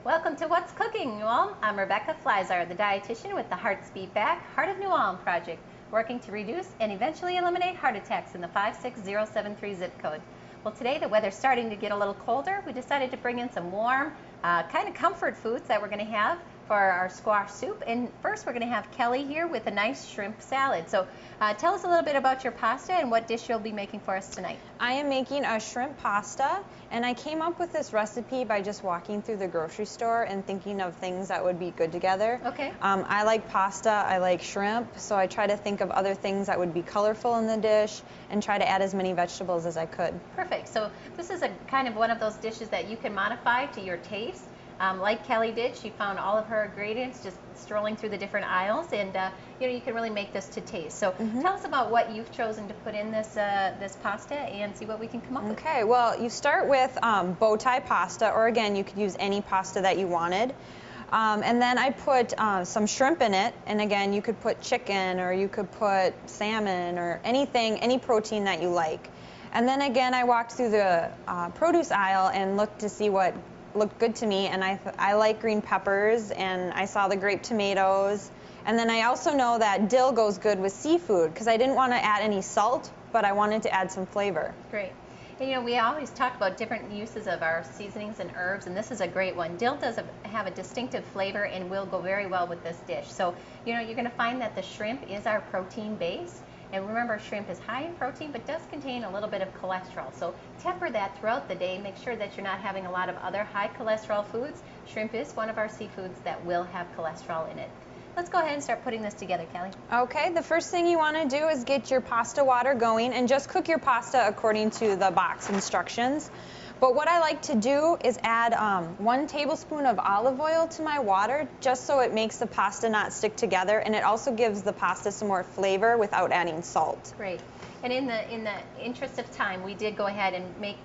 Welcome to What's Cooking, New Ulm. I'm Rebecca Fliszar, the dietitian with the Heart Speed Back Heart of New Ulm project, working to reduce and eventually eliminate heart attacks in the 56073 zip code. Well, today the weather's starting to get a little colder. We decided to bring in some warm, kind of comfort foods that we're going to have for our squash soup. And first we're going to have Kelly here with a nice shrimp salad. So tell us a little bit about your pasta and what dish you'll be making for us tonight. I am making a shrimp pasta, and I came up with this recipe by just walking through the grocery store and thinking of things that would be good together. Okay. I like pasta, I like shrimp, so I try to think of other things that would be colorful in the dish and try to add as many vegetables as I could. Perfect. So this is a kind of one of those dishes that you can modify to your taste. Like Kelly did, she found all of her ingredients just strolling through the different aisles, and you can really make this to taste. So tell us about what you've chosen to put in this this pasta and see what we can come up with. Okay, well, you start with bow tie pasta, or again, you could use any pasta that you wanted. And then I put some shrimp in it, and again, you could put chicken, or you could put salmon, or anything, any protein that you like. And then again, I walked through the produce aisle and looked to see what looked good to me, and I like green peppers, and I saw the grape tomatoes, and then I also know that dill goes good with seafood because I didn't want to add any salt, but I wanted to add some flavor. Great. And, we always talk about different uses of our seasonings and herbs, and this is a great one. Dill does have a distinctive flavor and will go very well with this dish. So you're going to find that the shrimp is our protein base. And remember, shrimp is high in protein, but does contain a little bit of cholesterol. So temper that throughout the day. Make sure that you're not having a lot of other high cholesterol foods. Shrimp is one of our seafoods that will have cholesterol in it. Let's go ahead and start putting this together, Kelly. Okay, the first thing you want to do is get your pasta water going and just cook your pasta according to the box instructions. But what I like to do is add 1 tablespoon of olive oil to my water, just so it makes the pasta not stick together, and it also gives the pasta some more flavor without adding salt. Great. And in the interest of time, we did go ahead and make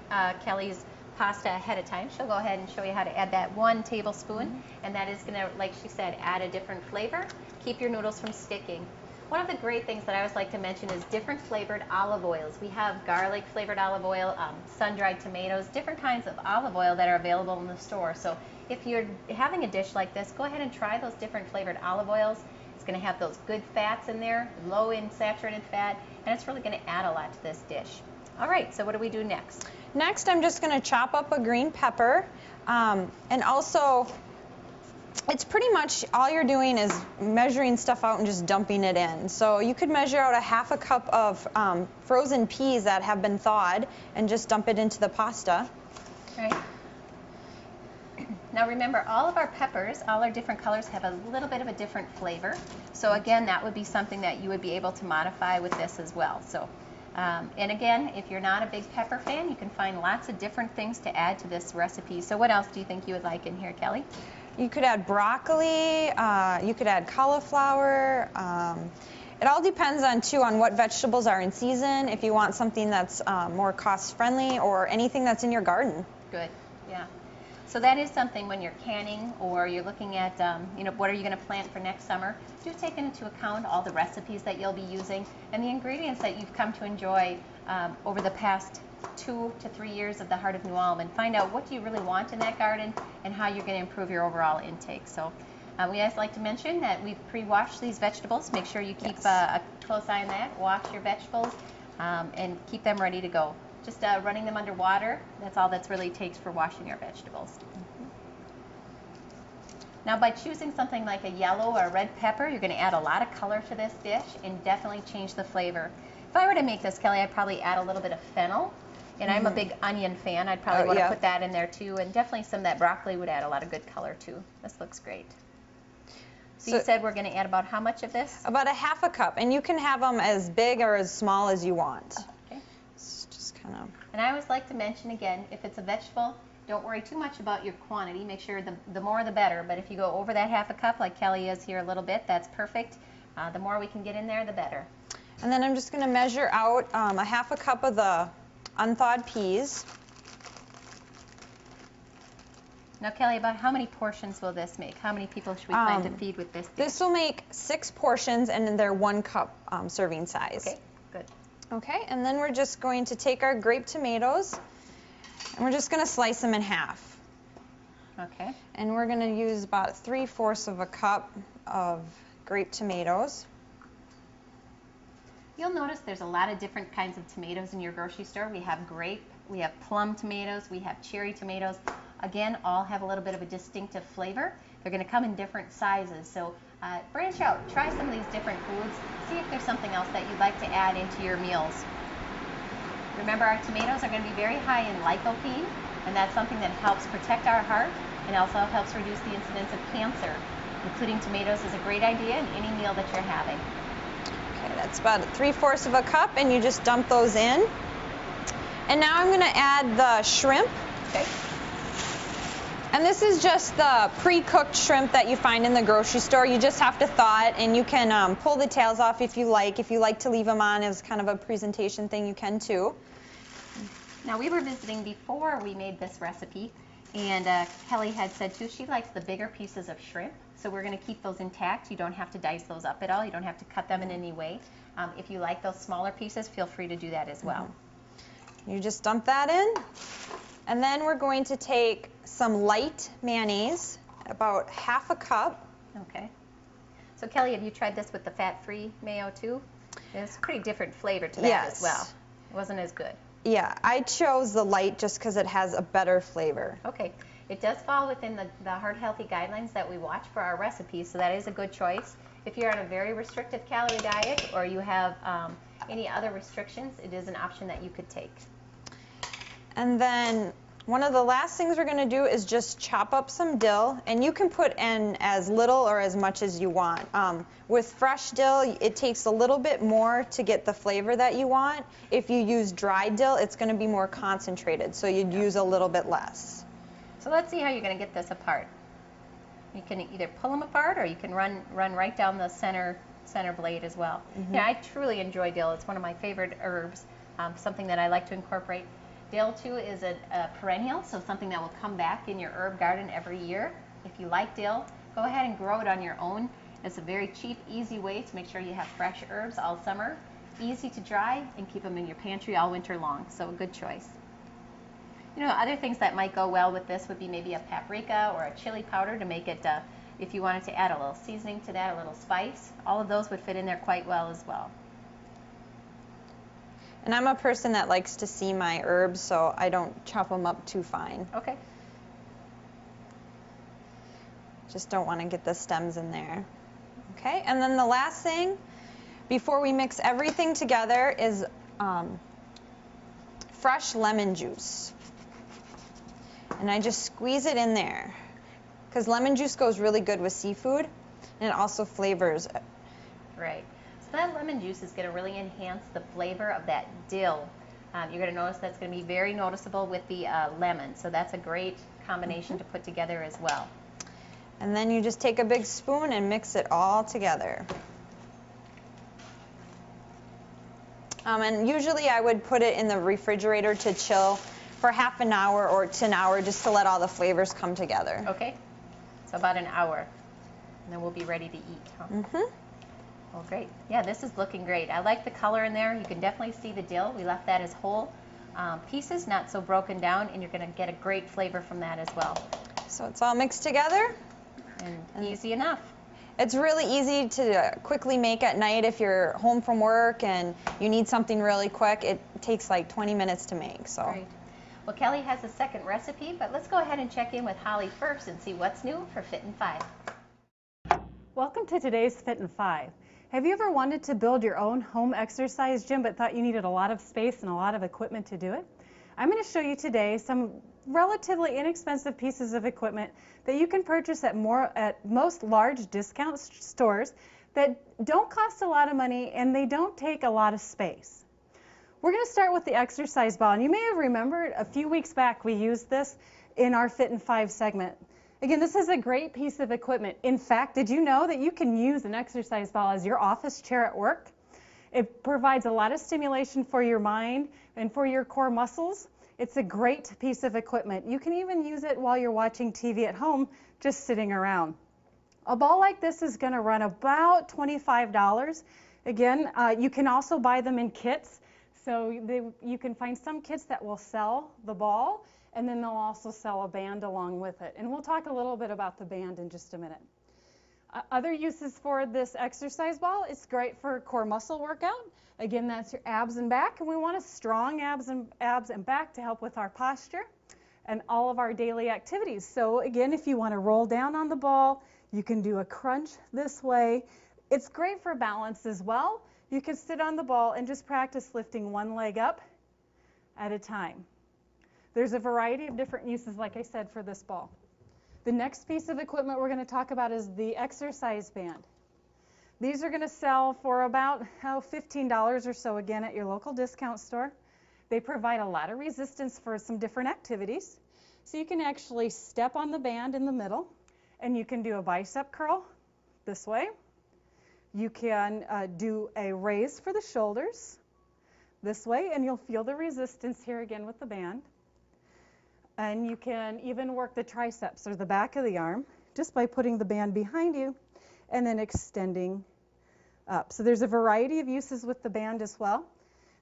Kelly's pasta ahead of time. She'll go ahead and show you how to add that 1 tablespoon, and that is going to, like she said, add a different flavor, keep your noodles from sticking. One of the great things that I always like to mention is different flavored olive oils. We have garlic flavored olive oil, sun-dried tomatoes, different kinds of olive oil that are available in the store. So if you're having a dish like this, go ahead and try those different flavored olive oils. It's going to have those good fats in there, low in saturated fat, and it's really going to add a lot to this dish. All right, so what do we do next? Next, I'm just going to chop up a green pepper, and also it's pretty much all you're doing is measuring stuff out and just dumping it in. So you could measure out a ½ cup of frozen peas that have been thawed and just dump it into the pasta. Right. Now remember, all of our peppers, all our different colors have a little bit of a different flavor. So again, that would be something that you would be able to modify with this as well. So, and again, if you're not a big pepper fan, you can find lots of different things to add to this recipe. So what else do you think you would like in here, Kelly? You could add broccoli, you could add cauliflower. It all depends on what vegetables are in season, if you want something that's more cost-friendly, or anything that's in your garden. Good, yeah. So that is something when you're canning or you're looking at, what are you going to plant for next summer, do take into account all the recipes that you'll be using and the ingredients that you've come to enjoy over the past 2 to 3 years of the Heart of New Ulm, and find out what do you really want in that garden and how you're going to improve your overall intake. So we always like to mention that we've pre-washed these vegetables. Make sure you keep a close eye on that. Wash your vegetables and keep them ready to go. Just running them under water, that's all that's really takes for washing your vegetables. Now by choosing something like a yellow or a red pepper, you're going to add a lot of color to this dish and definitely change the flavor. If I were to make this, Kelly, I'd probably add a little bit of fennel. And I'm a big onion fan. I'd probably want to put that in there too. And definitely some of that broccoli would add a lot of good color too. This looks great. So you said we're going to add about how much of this? About a ½ cup. And you can have them as big or as small as you want. Okay. It's just kind of... And I always like to mention again, if it's a vegetable, don't worry too much about your quantity. Make sure the more the better. But if you go over that ½ cup, like Kelly is here a little bit, that's perfect. The more we can get in there, the better. And then I'm just going to measure out a ½ cup of the unthawed peas. Now, Kelly, about how many portions will this make? How many people should we plan to feed with this dish? This will make 6 portions, and they're 1 cup serving size. Okay, good. Okay, and then we're just going to take our grape tomatoes, and we're just going to slice them in half. Okay. And we're going to use about 3/4 of a cup of grape tomatoes. You'll notice there's a lot of different kinds of tomatoes in your grocery store. We have grape, we have plum tomatoes, we have cherry tomatoes. Again, all have a little bit of a distinctive flavor. They're going to come in different sizes. So branch out, try some of these different foods, see if there's something else that you'd like to add into your meals. Remember, our tomatoes are going to be very high in lycopene, and that's something that helps protect our heart and also helps reduce the incidence of cancer. Including tomatoes is a great idea in any meal that you're having. Okay, that's about 3/4 of a cup, and you just dump those in. And now I'm going to add the shrimp. Okay. And this is just the pre-cooked shrimp that you find in the grocery store. You just have to thaw it, and you can pull the tails off if you like. If you like to leave them on as kind of a presentation thing, you can too. Now, we were visiting before we made this recipe, and Kelly had said too she likes the bigger pieces of shrimp. So we're going to keep those intact. You don't have to dice those up at all. You don't have to cut them in any way. If you like those smaller pieces, feel free to do that as well. You just dump that in. And then we're going to take some light mayonnaise, about 1/2 cup. Okay. So Kelly, have you tried this with the fat-free mayo too? It's a pretty different flavor to that as well. It wasn't as good. Yeah, I chose the light just because it has a better flavor. Okay. It does fall within the heart healthy guidelines that we watch for our recipes, so that is a good choice. If you're on a very restrictive calorie diet or you have any other restrictions, it is an option that you could take. And then one of the last things we're going to do is just chop up some dill, and you can put in as little or as much as you want. With fresh dill, it takes a little bit more to get the flavor that you want. If you use dry dill, it's going to be more concentrated, so you'd use a little bit less. So let's see how you're going to get this apart. You can either pull them apart, or you can run right down the center blade as well. Yeah, I truly enjoy dill. It's one of my favorite herbs, something that I like to incorporate. Dill too is a perennial, so something that will come back in your herb garden every year. If you like dill, go ahead and grow it on your own. It's a very cheap, easy way to make sure you have fresh herbs all summer, easy to dry, and keep them in your pantry all winter long. So a good choice. You know, other things that might go well with this would be maybe a paprika or a chili powder to make it, if you wanted to add a little seasoning to that, a little spice. All of those would fit in there quite well as well. And I'm a person that likes to see my herbs, so I don't chop them up too fine. Okay. Just don't want to get the stems in there. Okay, and then the last thing, before we mix everything together, is fresh lemon juice. And I just squeeze it in there, because lemon juice goes really good with seafood, and it also flavors it. Right. So that lemon juice is going to really enhance the flavor of that dill. You're going to notice that's going to be very noticeable with the lemon. So that's a great combination to put together as well. And then you just take a big spoon and mix it all together. And usually I would put it in the refrigerator to chill for half an hour or to an hour, just to let all the flavors come together. Okay. So about an hour. And then we'll be ready to eat. Huh? Well, great. Yeah, this is looking great. I like the color in there. You can definitely see the dill. We left that as whole pieces, not so broken down, and you're going to get a great flavor from that as well. So it's all mixed together. And easy enough. It's really easy to quickly make at night if you're home from work and you need something really quick. It takes like 20 minutes to make. So. Great. Well, Kelly has a second recipe, but let's go ahead and check in with Holly first and see what's new for Fit in 5. Welcome to today's Fit in 5. Have you ever wanted to build your own home exercise gym but thought you needed a lot of space and a lot of equipment to do it? I'm going to show you today some relatively inexpensive pieces of equipment that you can purchase at most large discount stores that don't cost a lot of money and they don't take a lot of space. We're going to start with the exercise ball, and you may have remembered a few weeks back we used this in our Fit in 5 segment. Again, this is a great piece of equipment. In fact, did you know that you can use an exercise ball as your office chair at work? It provides a lot of stimulation for your mind and for your core muscles. It's a great piece of equipment. You can even use it while you're watching TV at home, just sitting around. A ball like this is going to run about $25. Again, you can also buy them in kits. So you can find some kits that will sell the ball, and then they'll also sell a band along with it. And we'll talk a little bit about the band in just a minute. Other uses for this exercise ball, it's great for core muscle workout. Again, that's your abs and back, and we want a strong abs and back to help with our posture and all of our daily activities. So again, if you want to roll down on the ball, you can do a crunch this way. It's great for balance as well. You can sit on the ball and just practice lifting one leg up at a time. There's a variety of different uses, like I said, for this ball. The next piece of equipment we're going to talk about is the exercise band. These are going to sell for about $15 or so, again, at your local discount store. They provide a lot of resistance for some different activities. So you can actually step on the band in the middle, and you can do a bicep curl this way. You can do a raise for the shoulders this way, and you'll feel the resistance here again with the band. And you can even work the triceps or the back of the arm just by putting the band behind you and then extending up. So there's a variety of uses with the band as well.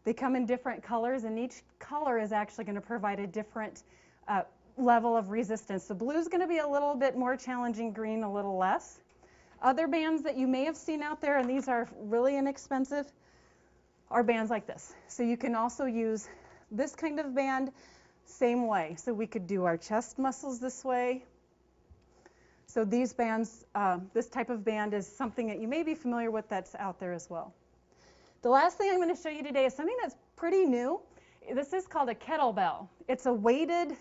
They come in different colors, and each color is actually going to provide a different level of resistance. The blue is going to be a little bit more challenging, green a little less. Other bands that you may have seen out there, and these are really inexpensive, are bands like this. So you can also use this kind of band same way. So we could do our chest muscles this way. So these bands, this type of band is something that you may be familiar with that's out there as well. The last thing I'm going to show you today is something that's pretty new. This is called a kettlebell. It's a weighted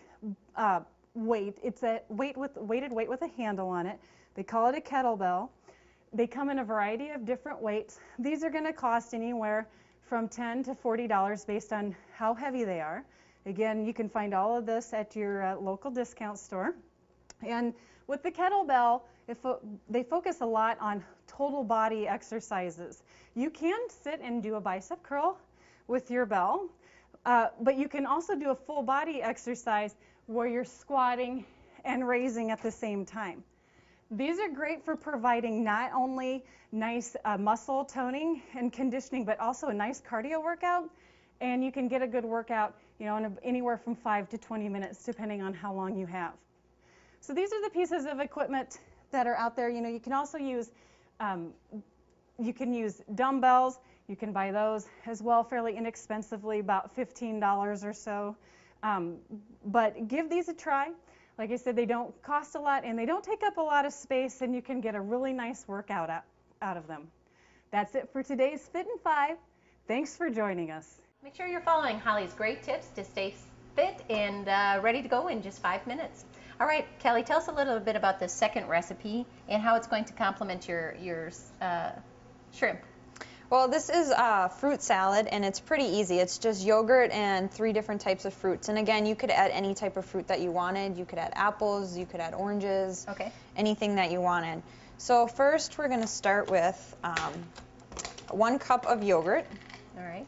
weight. It's a weighted weight with a handle on it. They call it a kettlebell. They come in a variety of different weights. These are going to cost anywhere from $10 to $40 based on how heavy they are. Again, you can find all of this at your local discount store. And with the kettlebell, they focus a lot on total body exercises. You can sit and do a bicep curl with your bell, but you can also do a full body exercise where you're squatting and raising at the same time. These are great for providing not only nice muscle toning and conditioning, but also a nice cardio workout. And you can get a good workout, in anywhere from 5 to 20 minutes, depending on how long you have. So these are the pieces of equipment that are out there. You can also use, dumbbells. You can buy those as well, fairly inexpensively, about $15 or so. But give these a try. Like I said, they don't cost a lot, and they don't take up a lot of space, and you can get a really nice workout out of them. That's it for today's Fit in 5. Thanks for joining us. Make sure you're following Holly's great tips to stay fit and ready to go in just 5 minutes. All right, Kelly, tell us a little bit about the second recipe and how it's going to complement your shrimp. Well, this is a fruit salad, and it's pretty easy. It's just yogurt and 3 different types of fruits. And again, you could add any type of fruit that you wanted. You could add apples, you could add oranges, anything that you wanted. So first, we're going to start with 1 cup of yogurt. All right.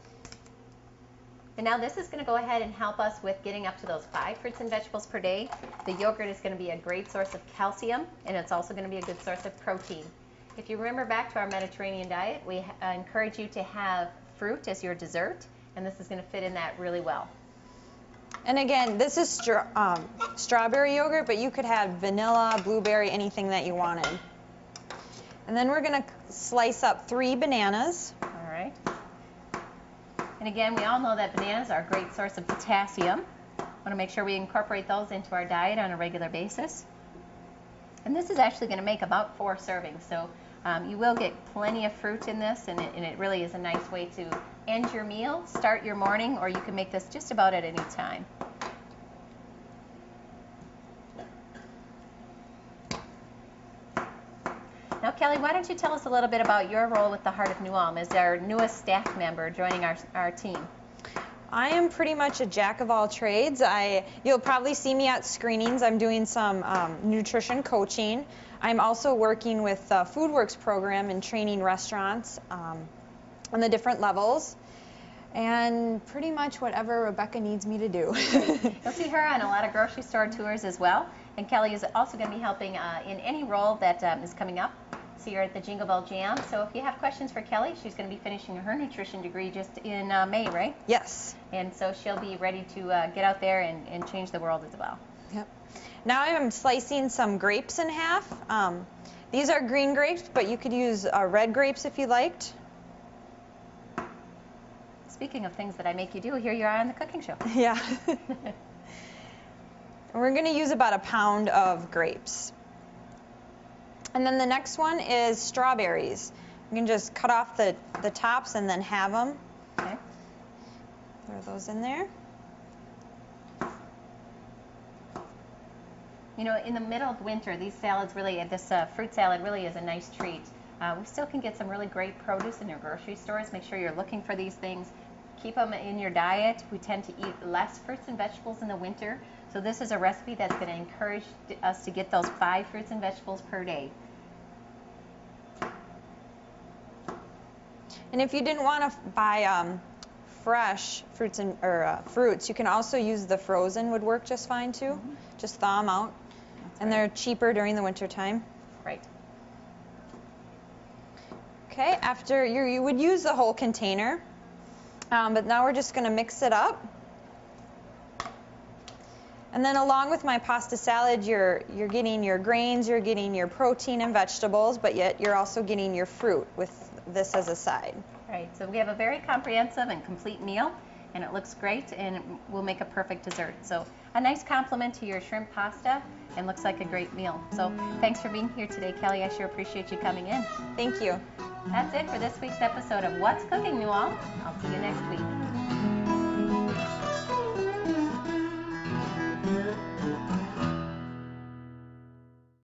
And now this is going to go ahead and help us with getting up to those 5 fruits and vegetables per day. The yogurt is going to be a great source of calcium, and it's also going to be a good source of protein. If you remember back to our Mediterranean diet, we encourage you to have fruit as your dessert, and this is going to fit in that really well. And again, this is strawberry yogurt, but you could have vanilla, blueberry, anything that you wanted. And then we're going to slice up 3 bananas. All right. And again, we all know that bananas are a great source of potassium. Want to make sure we incorporate those into our diet on a regular basis. And this is actually going to make about 4 servings. So you will get plenty of fruit in this, and it really is a nice way to end your meal, start your morning, or you can make this just about at any time. Now, Kelly, why don't you tell us a little bit about your role with the Heart of New Ulm as our newest staff member joining our team? I am pretty much a jack of all trades. You'll probably see me at screenings. I'm doing some nutrition coaching. I'm also working with the FoodWorks program and training restaurants on the different levels. And pretty much whatever Rebecca needs me to do. You'll see her on a lot of grocery store tours as well. And Kelly is also going to be helping in any role that is coming up see her at the Jingle Bell Jam. So if you have questions for Kelly, she's going to be finishing her nutrition degree just in May, right? Yes. And so she'll be ready to get out there and change the world as well. Yep. Now I'm slicing some grapes in half. These are green grapes, but you could use red grapes if you liked. Speaking of things that I make you do, here you are on the cooking show. Yeah. We're going to use about a pound of grapes. And then the next one is strawberries. You can just cut off the tops and then have them. Okay. Throw those in there. You know, in the middle of winter, these salads really, this fruit salad really is a nice treat. We still can get some really great produce in your grocery stores. Make sure you're looking for these things. Keep them in your diet. We tend to eat less fruits and vegetables in the winter. So this is a recipe that's going to encourage us to get those 5 fruits and vegetables per day. And if you didn't want to buy fresh fruits fruits, you can also use the frozen, would work just fine too. Mm-hmm. Just thaw them out. That's And right. they're cheaper during the winter time. Right. Okay, after you would use the whole container, but now we're just going to mix it up. And then along with my pasta salad, you're getting your grains, you're getting your protein and vegetables, but yet you're also getting your fruit with this as a side. Right. So we have a very comprehensive and complete meal, and it looks great, and will make a perfect dessert. So a nice compliment to your shrimp pasta, and looks like a great meal. So thanks for being here today, Kelly. I sure appreciate you coming in. Thank you. That's it for this week's episode of What's Cooking, New All. I'll see you next week.